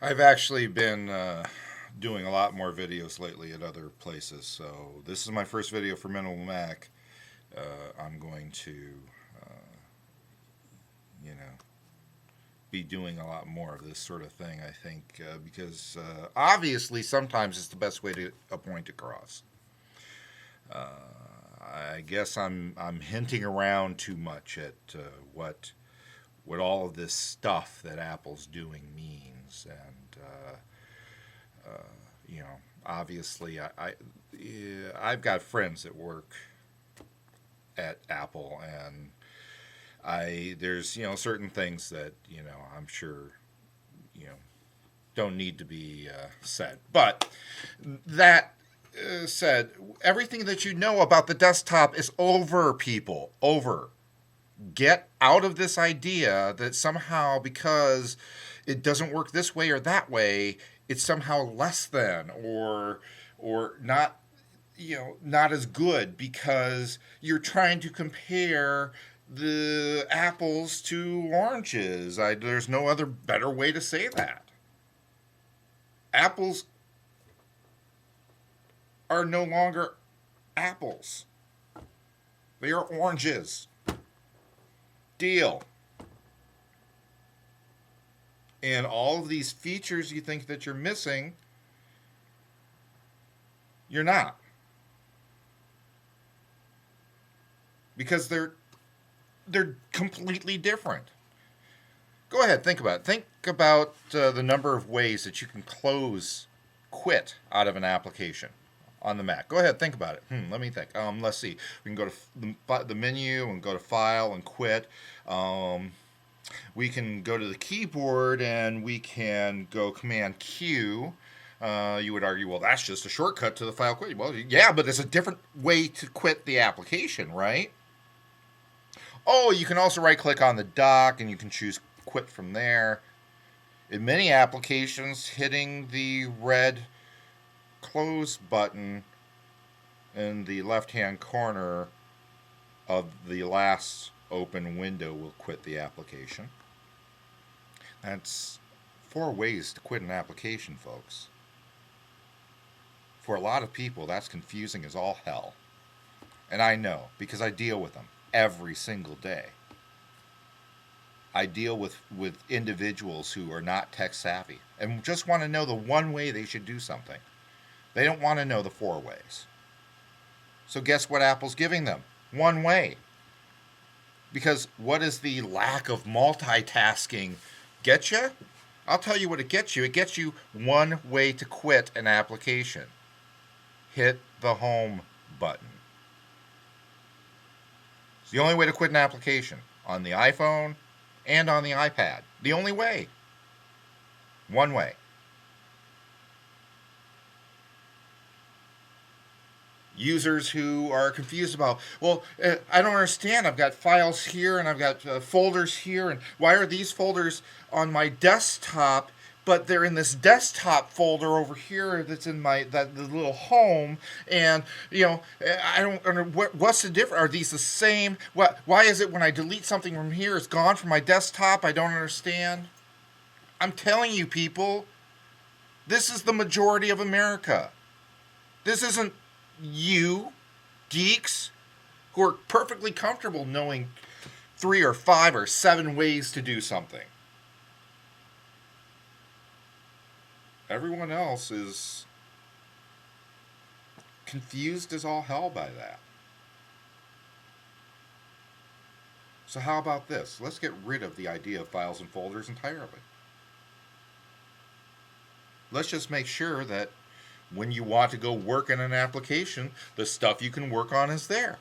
I've actually been doing a lot more videos lately at other places. So this is my first video for Minimal Mac. I'm going to, uh, you know, be doing a lot more of this sort of thing. I think because obviously sometimes it's the best way to get a point across. Uh, I guess I'm hinting around too much at what all of this stuff that Apple's doing means, and uh, you know, obviously, yeah, I've got friends that work at Apple, and I there's certain things that I'm sure you know don't need to be said, but that said, everything that you know about the desktop is over, people, over. Get out of this idea that somehow because it doesn't work this way or that way, it's somehow less than or not not as good because you're trying to compare the apples to oranges. There's no other better way to say that. Apples are no longer apples. They are oranges. Deal. And all of these features you think that you're missing, you're not. Because they're completely different. Go ahead, think about it. Think about the number of ways that you can quit out of an application on the Mac. Go ahead, think about it. Let me think. Let's see. We can go to the menu and go to File and Quit. We can go to the keyboard and we can go Command Q. You would argue, well, that's just a shortcut to the file quit. Well, yeah, but there's a different way to quit the application, right? Oh, you can also right click on the dock and you can choose quit from there. In many applications, hitting the red close button in the left hand corner of the last open window will quit the application. That's 4 ways to quit an application, folks. For a lot of people, that's confusing as all hell. And I know because I deal with them every single day. I deal with individuals who are not tech savvy and just want to know the one way they should do something. They don't want to know the 4 ways. So guess what Apple's giving them? One way. Because what does the lack of multitasking get you? I'll tell you what it gets you. It gets you one way to quit an application. Hit the home button. It's the only way to quit an application on the iPhone and on the iPad. The only way. One way. Users who are confused about, well, I don't understand. I've got files here and I've got folders here, and why are these folders on my desktop but they're in this desktop folder over here that's in the little home, and I don't know what's the difference. Are these the same? Why is it when I delete something from here it's gone from my desktop? I don't understand. I'm telling you, people, this is the majority of America. This isn't you geeks who are perfectly comfortable knowing 3 or 5 or 7 ways to do something. Everyone else is confused as all hell by that. So, how about this? Let's get rid of the idea of files and folders entirely. Let's just make sure that when you want to go work in an application, the stuff you can work on is there.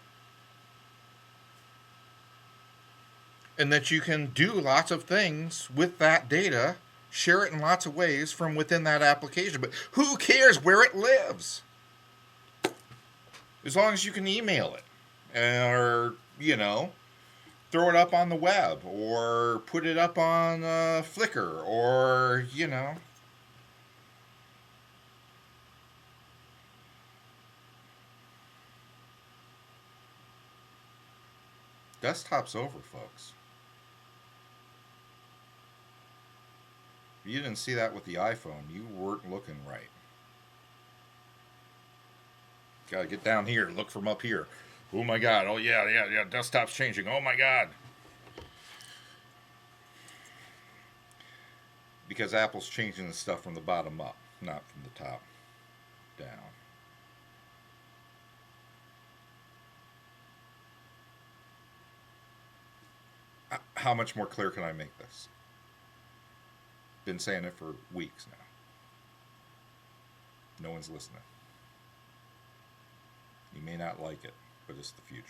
And that you can do lots of things with that data, share it in lots of ways from within that application. But who cares where it lives? As long as you can email it. Or, throw it up on the web. Or put it up on Flickr. Or, Desktop's over, folks. If you didn't see that with the iPhone, you weren't looking right. Gotta get down here, look from up here. Oh my god, oh yeah, desktop's changing. Oh my god. Because Apple's changing the stuff from the bottom up, not from the top down. How much more clear can I make this? Been saying it for weeks now. No one's listening. You may not like it, but it's the future.